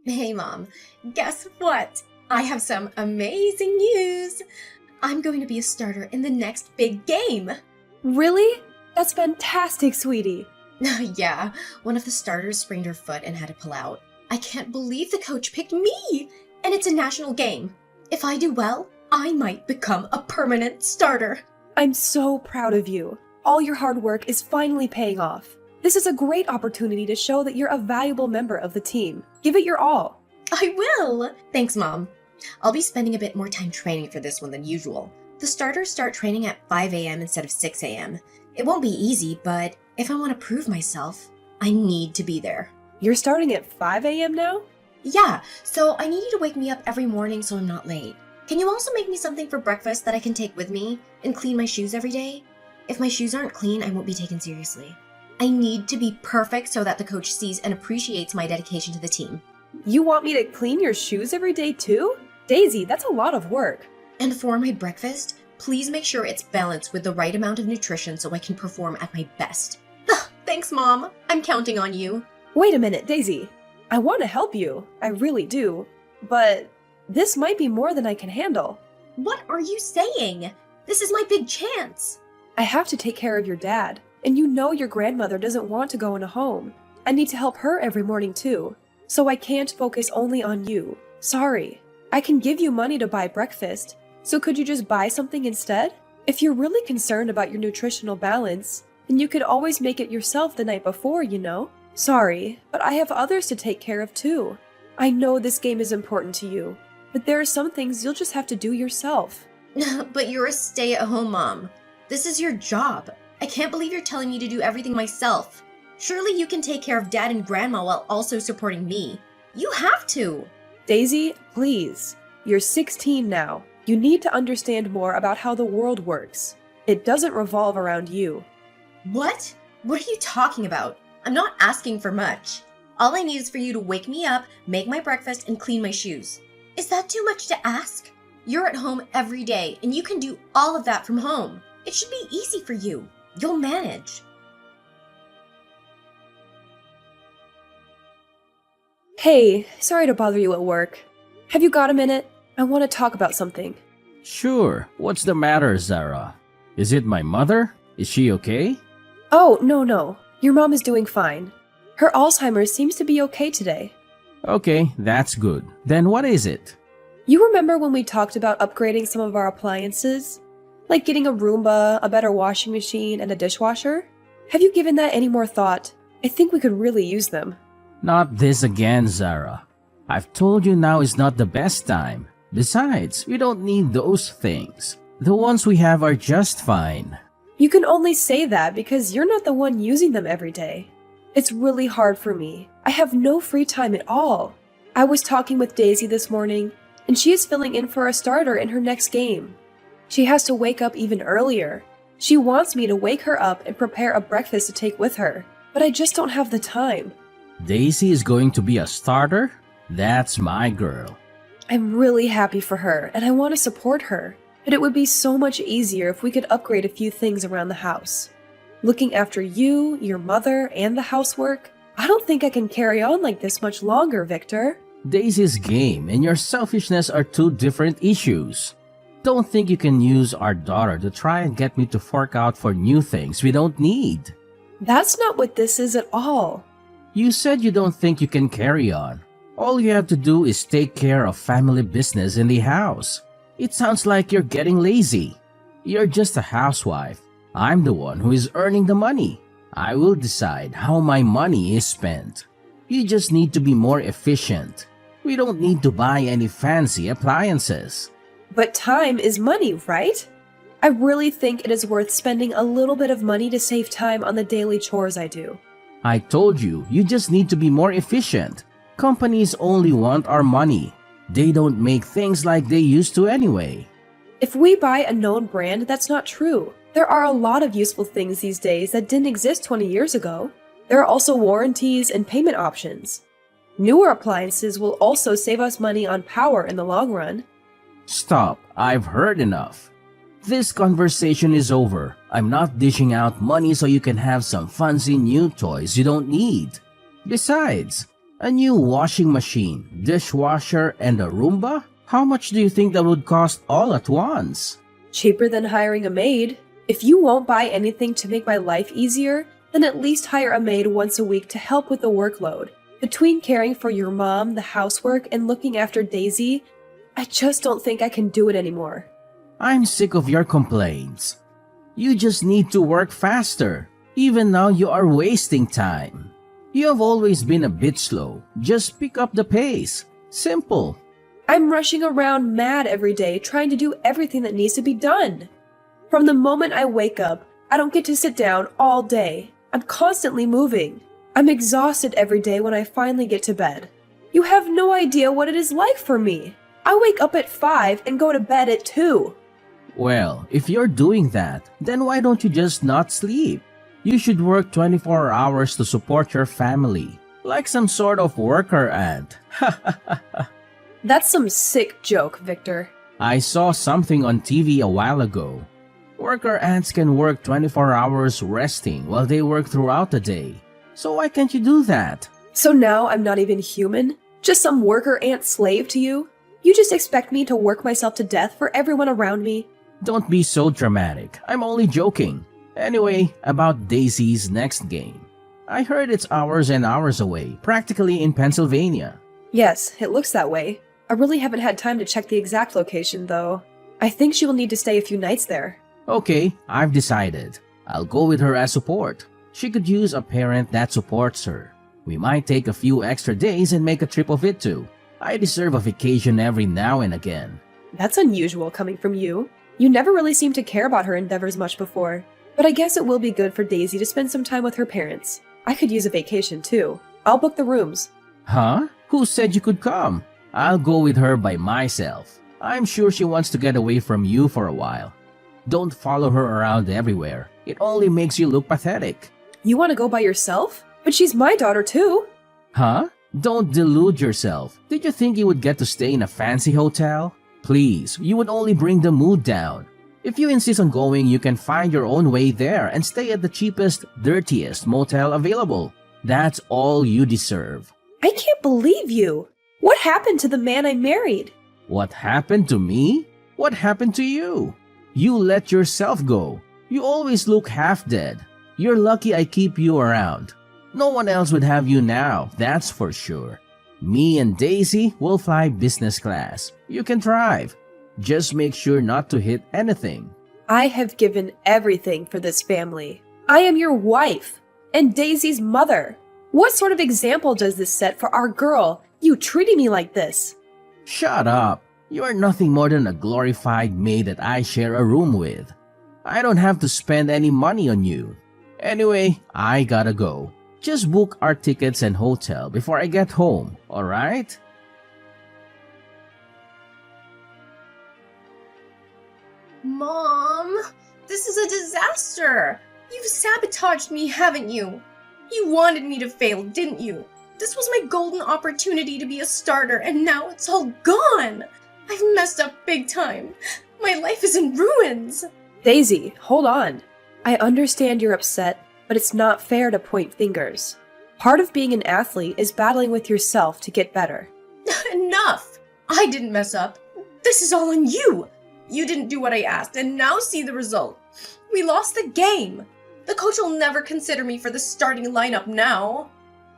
Hey, Mom. Guess what? I have some amazing news. I'm going to be a starter in the next big game. Really? That's fantastic, sweetie. Yeah, one of the starters sprained her foot and had to pull out. I can't believe the coach picked me! And it's a national game. If I do well, I might become a permanent starter. I'm so proud of you. All your hard work is finally paying off. This is a great opportunity to show that you're a valuable member of the team. Give it your all. I will! Thanks, Mom. I'll be spending a bit more time training for this one than usual. The starters start training at 5 a.m. instead of 6 a.m. It won't be easy, but if I want to prove myself, I need to be there. You're starting at 5 a.m. now? Yeah, so I need you to wake me up every morning so I'm not late. Can you also make me something for breakfast that I can take with me and clean my shoes every day? If my shoes aren't clean, I won't be taken seriously. I need to be perfect so that the coach sees and appreciates my dedication to the team. You want me to clean your shoes every day too? Daisy, that's a lot of work. And for my breakfast, please make sure it's balanced with the right amount of nutrition so I can perform at my best. Thanks, Mom. I'm counting on you. Wait a minute, Daisy. I want to help you. I really do. But this might be more than I can handle. What are you saying? This is my big chance. I have to take care of your dad. And you know your grandmother doesn't want to go in a home. I need to help her every morning too. So I can't focus only on you. Sorry. I can give you money to buy breakfast. So could you just buy something instead? If you're really concerned about your nutritional balance, then you could always make it yourself the night before, you know? Sorry, but I have others to take care of too. I know this game is important to you, but there are some things you'll just have to do yourself. But you're a stay-at-home mom. This is your job. I can't believe you're telling me to do everything myself. Surely you can take care of Dad and Grandma while also supporting me. You have to! Daisy, please. You're 16 now. You need to understand more about how the world works. It doesn't revolve around you. What? What are you talking about? I'm not asking for much. All I need is for you to wake me up, make my breakfast, and clean my shoes. Is that too much to ask? You're at home every day, and you can do all of that from home. It should be easy for you. You'll manage. Hey, sorry to bother you at work. Have you got a minute? I want to talk about something. Sure. What's the matter, Zara? Is it my mother? Is she okay? Oh, no. Your mom is doing fine. Her Alzheimer's seems to be okay today. Okay, that's good. Then what is it? You remember when we talked about upgrading some of our appliances? Like getting a Roomba, a better washing machine, and a dishwasher? Have you given that any more thought? I think we could really use them. Not this again, Zara. I've told you now is not the best time. Besides, we don't need those things. The ones we have are just fine. You can only say that because you're not the one using them every day. It's really hard for me. I have no free time at all. I was talking with Daisy this morning, and she is filling in for a starter in her next game. She has to wake up even earlier. She wants me to wake her up and prepare a breakfast to take with her, but I just don't have the time. Daisy is going to be a starter? That's my girl. I'm really happy for her, and I want to support her, but it would be so much easier if we could upgrade a few things around the house. Looking after you, your mother, and the housework, I don't think I can carry on like this much longer, Victor. Daisy's game and your selfishness are two different issues. Don't think you can use our daughter to try and get me to fork out for new things we don't need. That's not what this is at all. You said you don't think you can carry on. All you have to do is take care of family business in the house. It sounds like you're getting lazy. You're just a housewife. I'm the one who is earning the money. I will decide how my money is spent. You just need to be more efficient. We don't need to buy any fancy appliances. But time is money, right? I really think it is worth spending a little bit of money to save time on the daily chores I do. I told you, you just need to be more efficient. Companies only want our money. They don't make things like they used to anyway. If we buy a known brand, that's not true. There are a lot of useful things these days that didn't exist 20 years ago. There are also warranties and payment options. Newer appliances will also save us money on power in the long run. Stop, I've heard enough. This conversation is over. I'm not dishing out money so you can have some fancy new toys you don't need. Besides, A new washing machine, dishwasher, and a Roomba? How much do you think that would cost all at once? Cheaper than hiring a maid. If you won't buy anything to make my life easier, then at least hire a maid once a week to help with the workload. Between caring for your mom, the housework, and looking after Daisy, I just don't think I can do it anymore. I'm sick of your complaints. You just need to work faster. Even now you are wasting time. You have always been a bit slow. Just pick up the pace. Simple. I'm rushing around mad every day trying to do everything that needs to be done. From the moment I wake up, I don't get to sit down all day. I'm constantly moving. I'm exhausted every day when I finally get to bed. You have no idea what it is like for me. I wake up at 5 and go to bed at 2. Well, if you're doing that, then why don't you just not sleep? You should work 24 hours to support your family, like some sort of worker ant. That's some sick joke, Victor. I saw something on TV a while ago. Worker ants can work 24 hours resting while they work throughout the day. So why can't you do that? So now I'm not even human? Just some worker ant slave to you? You just expect me to work myself to death for everyone around me? Don't be so dramatic. I'm only joking. Anyway, about Daisy's next game. I heard it's hours and hours away, practically in Pennsylvania. Yes, it looks that way. I really haven't had time to check the exact location, though. I think she will need to stay a few nights there. Okay, I've decided. I'll go with her as support. She could use a parent that supports her. We might take a few extra days and make a trip of it too. I deserve a vacation every now and again. That's unusual coming from you. You never really seemed to care about her endeavors much before. But I guess it will be good for Daisy to spend some time with her parents. I could use a vacation too. I'll book the rooms. Huh? Who said you could come? I'll go with her by myself. I'm sure she wants to get away from you for a while. Don't follow her around everywhere. It only makes you look pathetic. You want to go by yourself? But she's my daughter too. Huh? Don't delude yourself. Did you think you would get to stay in a fancy hotel? Please, you would only bring the mood down. If you insist on going, you can find your own way there and stay at the cheapest, dirtiest motel available. That's all you deserve. I can't believe you. What happened to the man I married? What happened to me? What happened to you? You let yourself go. You always look half dead. You're lucky I keep you around. No one else would have you now, that's for sure. Me and Daisy will fly business class. You can drive. Just make sure not to hit anything. I have given everything for this family. I am your wife and Daisy's mother. What sort of example does this set for our girl, you treating me like this? Shut up. You are nothing more than a glorified maid that I share a room with. I don't have to spend any money on you. Anyway, I gotta go. Just book our tickets and hotel before I get home, alright? Mom, this is a disaster. You've sabotaged me, haven't you? You wanted me to fail, didn't you? This was my golden opportunity to be a starter, and now it's all gone. I've messed up big time. My life is in ruins. Daisy, hold on. I understand you're upset, but it's not fair to point fingers. Part of being an athlete is battling with yourself to get better. Enough! I didn't mess up. This is all on you. You didn't do what I asked, and now see the result. We lost the game. The coach will never consider me for the starting lineup now.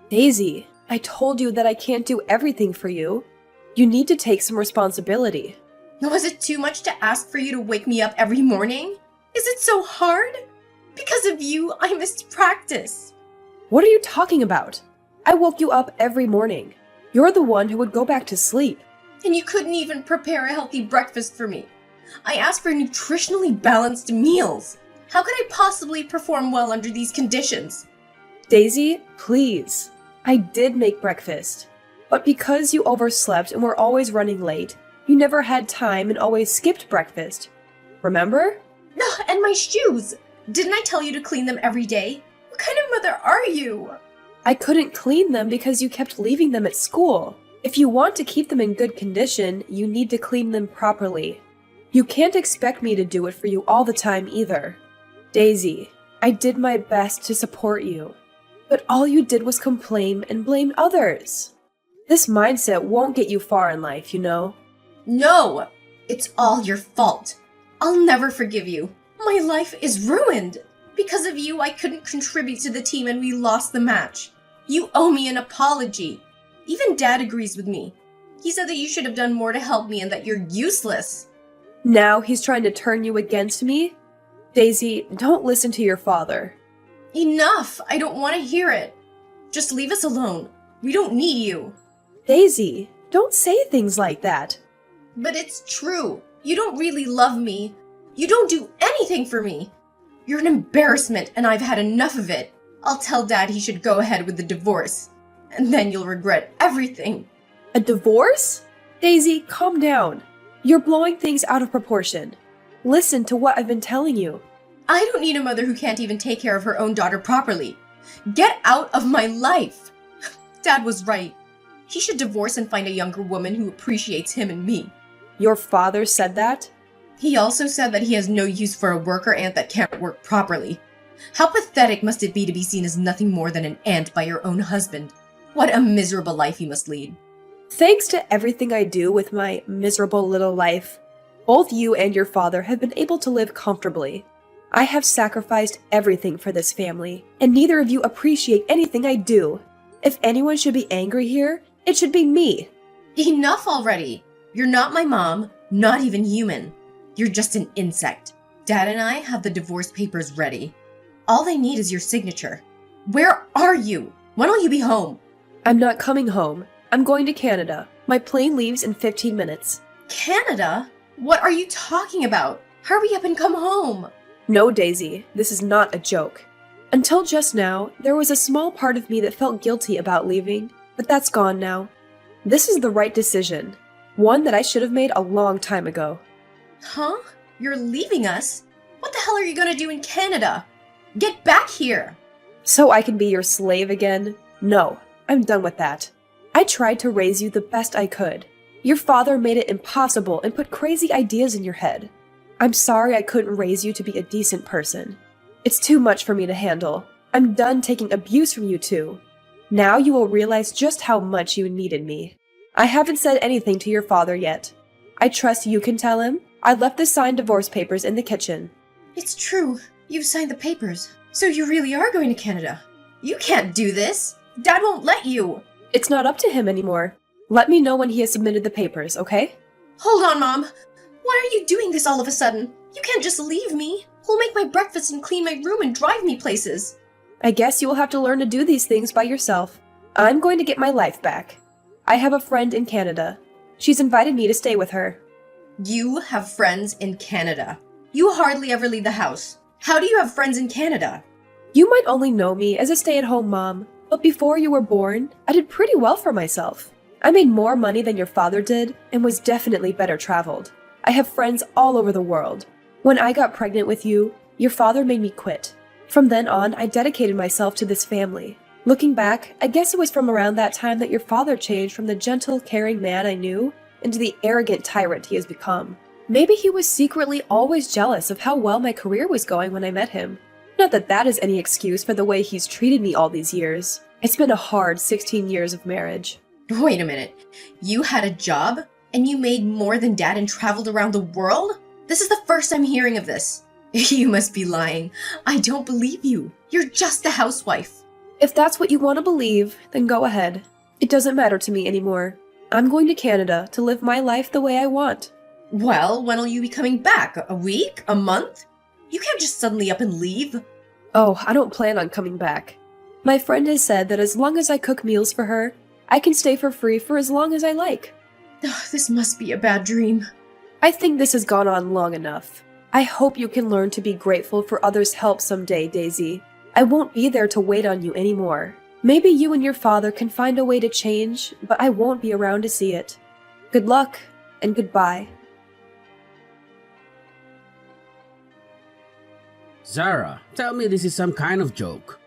Daisy, I told you that I can't do everything for you. You need to take some responsibility. Was it too much to ask for you to wake me up every morning? Is it so hard? Because of you, I missed practice. What are you talking about? I woke you up every morning. You're the one who would go back to sleep. And you couldn't even prepare a healthy breakfast for me. I asked for nutritionally balanced meals. How could I possibly perform well under these conditions? Daisy, please. I did make breakfast. But because you overslept and were always running late, you never had time and always skipped breakfast. Remember? And my shoes! Didn't I tell you to clean them every day? What kind of mother are you? I couldn't clean them because you kept leaving them at school. If you want to keep them in good condition, you need to clean them properly. You can't expect me to do it for you all the time either. Daisy, I did my best to support you. But all you did was complain and blame others. This mindset won't get you far in life, you know? No! It's all your fault. I'll never forgive you. My life is ruined. Because of you, I couldn't contribute to the team and we lost the match. You owe me an apology. Even Dad agrees with me. He said that you should have done more to help me and that you're useless. Now he's trying to turn you against me? Daisy, don't listen to your father. Enough! I don't want to hear it. Just leave us alone. We don't need you. Daisy, don't say things like that. But it's true. You don't really love me. You don't do anything for me. You're an embarrassment and I've had enough of it. I'll tell Dad he should go ahead with the divorce. And then you'll regret everything. A divorce? Daisy, calm down. You're blowing things out of proportion. Listen to what I've been telling you. I don't need a mother who can't even take care of her own daughter properly. Get out of my life. Dad was right. He should divorce and find a younger woman who appreciates him and me. Your father said that? He also said that he has no use for a worker ant that can't work properly. How pathetic must it be to be seen as nothing more than an ant by your own husband? What a miserable life you must lead. Thanks to everything I do with my miserable little life, both you and your father have been able to live comfortably. I have sacrificed everything for this family, and neither of you appreciate anything I do. If anyone should be angry here, it should be me. Enough already. You're not my mom, not even human. You're just an insect. Dad and I have the divorce papers ready. All they need is your signature. Where are you? When will you be home? I'm not coming home. I'm going to Canada. My plane leaves in 15 minutes. Canada? What are you talking about? Hurry up and come home. No, Daisy, this is not a joke. Until just now, there was a small part of me that felt guilty about leaving, but that's gone now. This is the right decision. One that I should have made a long time ago. Huh? You're leaving us? What the hell are you gonna do in Canada? Get back here! So I can be your slave again? No, I'm done with that. I tried to raise you the best I could. Your father made it impossible and put crazy ideas in your head. I'm sorry I couldn't raise you to be a decent person. It's too much for me to handle. I'm done taking abuse from you two. Now you will realize just how much you needed me. I haven't said anything to your father yet. I trust you can tell him. I left the signed divorce papers in the kitchen. It's true. You've signed the papers. So you really are going to Canada. You can't do this. Dad won't let you. It's not up to him anymore. Let me know when he has submitted the papers, okay? Hold on, Mom. Why are you doing this all of a sudden? You can't just leave me. Who'll make my breakfast and clean my room and drive me places? I guess you will have to learn to do these things by yourself. I'm going to get my life back. I have a friend in Canada. She's invited me to stay with her. You have friends in Canada. You hardly ever leave the house. How do you have friends in Canada? You might only know me as a stay-at-home mom, but before you were born, I did pretty well for myself. I made more money than your father did and was definitely better traveled. I have friends all over the world. When I got pregnant with you, your father made me quit. From then on, I dedicated myself to this family. Looking back, I guess it was from around that time that your father changed from the gentle, caring man I knew into the arrogant tyrant he has become. Maybe he was secretly always jealous of how well my career was going when I met him. Not that that is any excuse for the way he's treated me all these years. It's been a hard 16 years of marriage. Wait a minute. You had a job? And you made more than Dad and traveled around the world? This is the first I'm hearing of this. You must be lying. I don't believe you. You're just a housewife. If that's what you want to believe, then go ahead. It doesn't matter to me anymore. I'm going to Canada to live my life the way I want. Well, when will you be coming back? A week? A month? You can't just suddenly up and leave. Oh, I don't plan on coming back. My friend has said that as long as I cook meals for her, I can stay for free for as long as I like. This must be a bad dream. I think this has gone on long enough. I hope you can learn to be grateful for others' help someday, Daisy. I won't be there to wait on you anymore. Maybe you and your father can find a way to change, but I won't be around to see it. Good luck, and goodbye. Zara, tell me this is some kind of joke.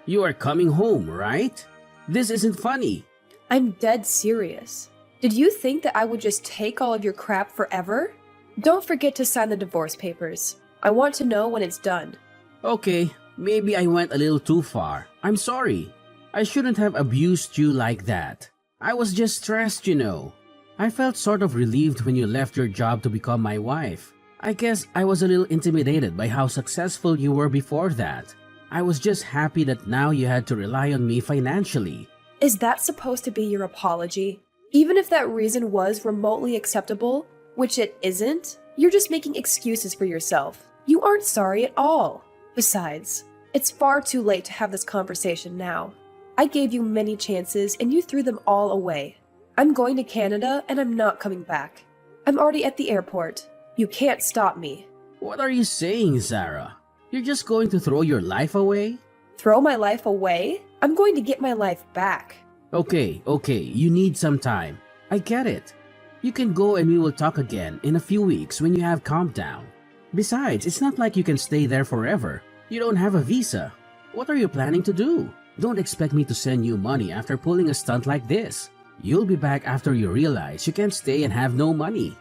You are coming home, right? This isn't funny. I'm dead serious. Did you think that I would just take all of your crap forever? Don't forget to sign the divorce papers. I want to know when it's done. Okay, Maybe I went a little too far. I'm sorry. I shouldn't have abused you like that. I was just stressed, you know. I felt sort of relieved when you left your job to become my wife. I guess I was a little intimidated by how successful you were before that. I was just happy that now you had to rely on me financially. Is that supposed to be your apology? Even if that reason was remotely acceptable, which it isn't, you're just making excuses for yourself. You aren't sorry at all. Besides, it's far too late to have this conversation now. I gave you many chances and you threw them all away. I'm going to Canada and I'm not coming back. I'm already at the airport. You can't stop me. What are you saying, Zara? You're just going to throw your life away? Throw my life away? I'm going to get my life back. Okay, you need some time. I get it. You can go and we will talk again in a few weeks when you have calmed down. Besides, it's not like you can stay there forever. You don't have a visa. What are you planning to do? Don't expect me to send you money after pulling a stunt like this. You'll be back after you realize you can't stay and have no money.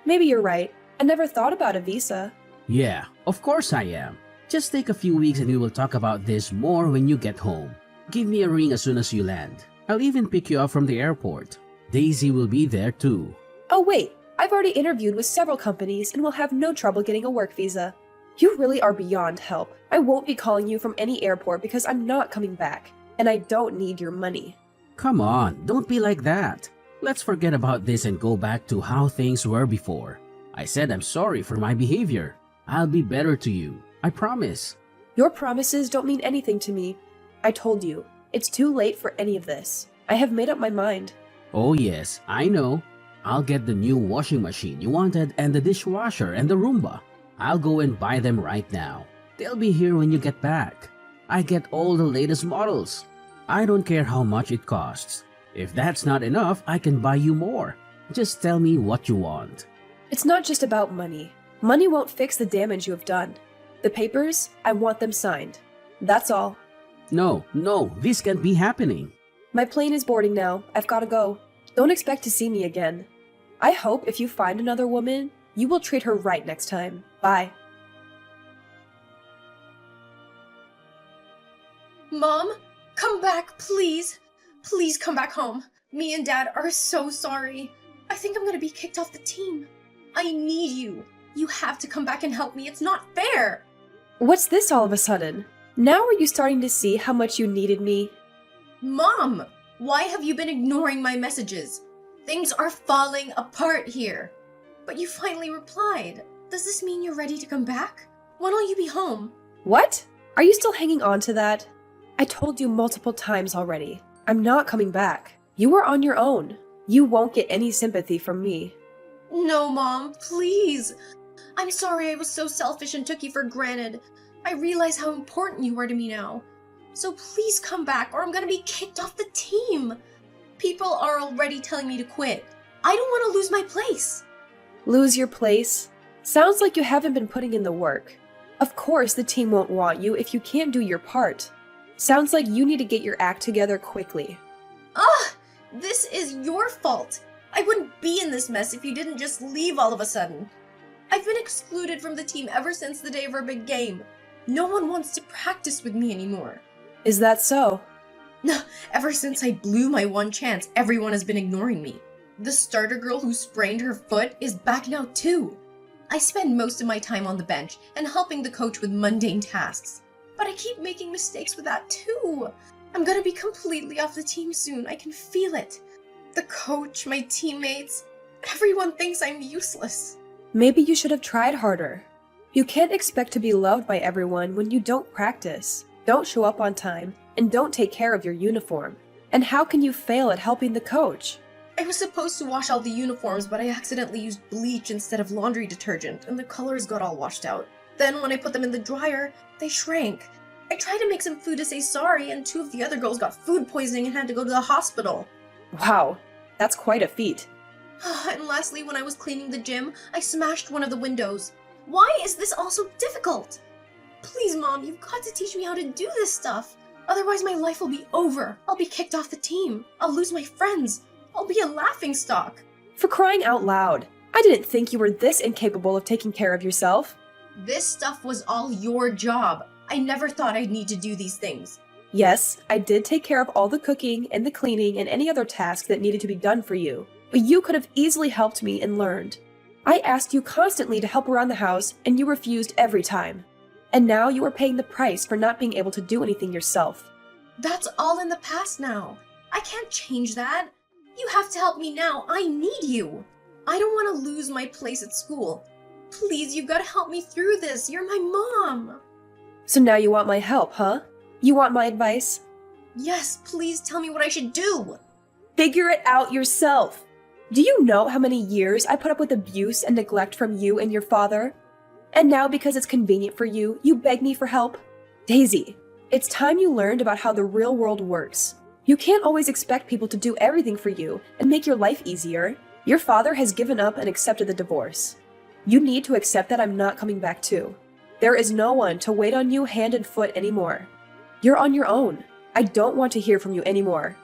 Maybe you're right. I never thought about a visa. Yeah, of course I am. Just take a few weeks and we will talk about this more when you get home. Give me a ring as soon as you land. I'll even pick you up from the airport. Daisy will be there too. Oh wait, I've already interviewed with several companies and will have no trouble getting a work visa. You really are beyond help. I won't be calling you from any airport because I'm not coming back. And I don't need your money. Come on, don't be like that. Let's forget about this and go back to how things were before. I said I'm sorry for my behavior. I'll be better to you. I promise. Your promises don't mean anything to me. I told you, it's too late for any of this. I have made up my mind. Oh yes, I know. I'll get the new washing machine you wanted and the dishwasher and the Roomba. I'll go and buy them right now. They'll be here when you get back. I get all the latest models. I don't care how much it costs. If that's not enough, I can buy you more. Just tell me what you want. It's not just about money. Money won't fix the damage you have done. The papers, I want them signed. That's all. No, this can't be happening. My plane is boarding now. I've got to go. Don't expect to see me again. I hope if you find another woman, you will treat her right next time. Bye. Mom, come back, please. Please come back home. Me and Dad are so sorry. I think I'm gonna be kicked off the team. I need you. You have to come back and help me. It's not fair. What's this all of a sudden? Now are you starting to see how much you needed me? Mom, why have you been ignoring my messages? Things are falling apart here. But you finally replied. Does this mean you're ready to come back? When will you be home? What? Are you still hanging on to that? I told you multiple times already. I'm not coming back. You are on your own. You won't get any sympathy from me. No, Mom, please. I'm sorry I was so selfish and took you for granted. I realize how important you are to me now. So please come back or I'm gonna be kicked off the team. People are already telling me to quit. I don't want to lose my place. Lose your place? Sounds like you haven't been putting in the work. Of course the team won't want you if you can't do your part. Sounds like you need to get your act together quickly. Ugh! This is your fault. I wouldn't be in this mess if you didn't just leave all of a sudden. I've been excluded from the team ever since the day of our big game. No one wants to practice with me anymore. Is that so? Ever since I blew my one chance, everyone has been ignoring me. The starter girl who sprained her foot is back now too. I spend most of my time on the bench and helping the coach with mundane tasks. But I keep making mistakes with that too. I'm gonna be completely off the team soon. I can feel it. The coach, my teammates, everyone thinks I'm useless. Maybe you should have tried harder. You can't expect to be loved by everyone when you don't practice, don't show up on time, and don't take care of your uniform. And how can you fail at helping the coach? I was supposed to wash all the uniforms, but I accidentally used bleach instead of laundry detergent, and the colors got all washed out. Then when I put them in the dryer, they shrank. I tried to make some food to say sorry, and 2 of the other girls got food poisoning and had to go to the hospital. Wow, that's quite a feat. And lastly, when I was cleaning the gym, I smashed one of the windows. Why is this all so difficult? Please, Mom, you've got to teach me how to do this stuff. Otherwise, my life will be over. I'll be kicked off the team. I'll lose my friends. I'll be a laughingstock. For crying out loud, I didn't think you were this incapable of taking care of yourself. This stuff was all your job. I never thought I'd need to do these things. Yes, I did take care of all the cooking and the cleaning and any other tasks that needed to be done for you, but you could have easily helped me and learned. I asked you constantly to help around the house, and you refused every time. And now you are paying the price for not being able to do anything yourself. That's all in the past now. I can't change that. You have to help me now. I need you. I don't want to lose my place at school. Please, you've got to help me through this. You're my mom. So now you want my help, huh? You want my advice? Yes, please tell me what I should do. Figure it out yourself. Do you know how many years I put up with abuse and neglect from you and your father? And now because it's convenient for you, you beg me for help? Daisy, it's time you learned about how the real world works. You can't always expect people to do everything for you and make your life easier. Your father has given up and accepted the divorce. You need to accept that I'm not coming back too. There is no one to wait on you hand and foot anymore. You're on your own. I don't want to hear from you anymore.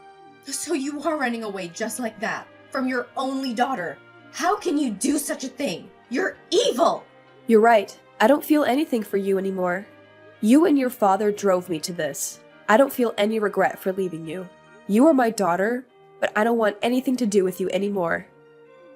So you are running away just like that, from your only daughter. How can you do such a thing? You're evil! You're right. I don't feel anything for you anymore. You and your father drove me to this. I don't feel any regret for leaving you. You are my daughter, but I don't want anything to do with you anymore.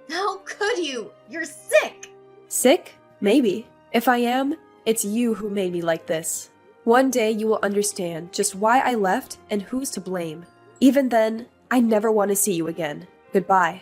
How could you? You're sick! Sick? Maybe. If I am, it's you who made me like this. One day you will understand just why I left and who's to blame. Even then, I never want to see you again. Goodbye.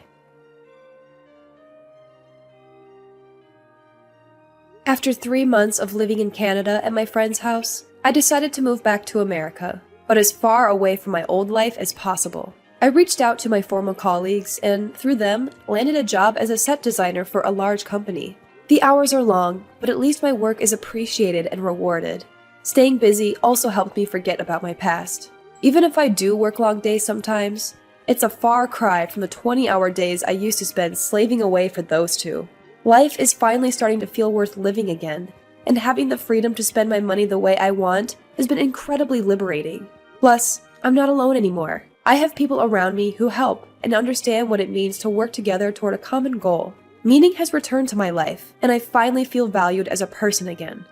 After 3 months of living in Canada at my friend's house, I decided to move back to America, but as far away from my old life as possible. I reached out to my former colleagues and, through them, landed a job as a set designer for a large company. The hours are long, but at least my work is appreciated and rewarded. Staying busy also helped me forget about my past. Even if I do work long days sometimes, it's a far cry from the 20-hour days I used to spend slaving away for those two. Life is finally starting to feel worth living again, and having the freedom to spend my money the way I want has been incredibly liberating. Plus, I'm not alone anymore. I have people around me who help and understand what it means to work together toward a common goal. Meaning has returned to my life, and I finally feel valued as a person again.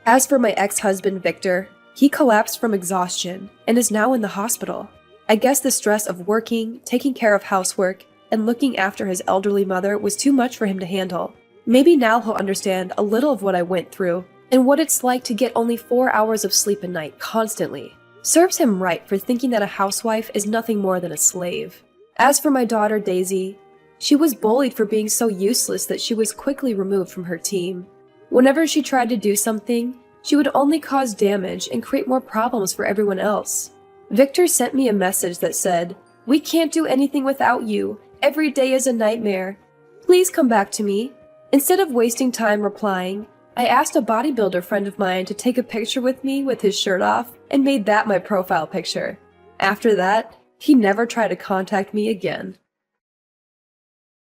As for my ex-husband, Victor, he collapsed from exhaustion and is now in the hospital. I guess the stress of working, taking care of housework, and looking after his elderly mother was too much for him to handle. Maybe now he'll understand a little of what I went through and what it's like to get only 4 hours of sleep a night constantly. Serves him right for thinking that a housewife is nothing more than a slave. As for my daughter, Daisy, she was bullied for being so useless that she was quickly removed from her team. Whenever she tried to do something, she would only cause damage and create more problems for everyone else. Victor sent me a message that said, "We can't do anything without you. Every day is a nightmare. Please come back to me." Instead of wasting time replying, I asked a bodybuilder friend of mine to take a picture with me with his shirt off and made that my profile picture. After that, he never tried to contact me again.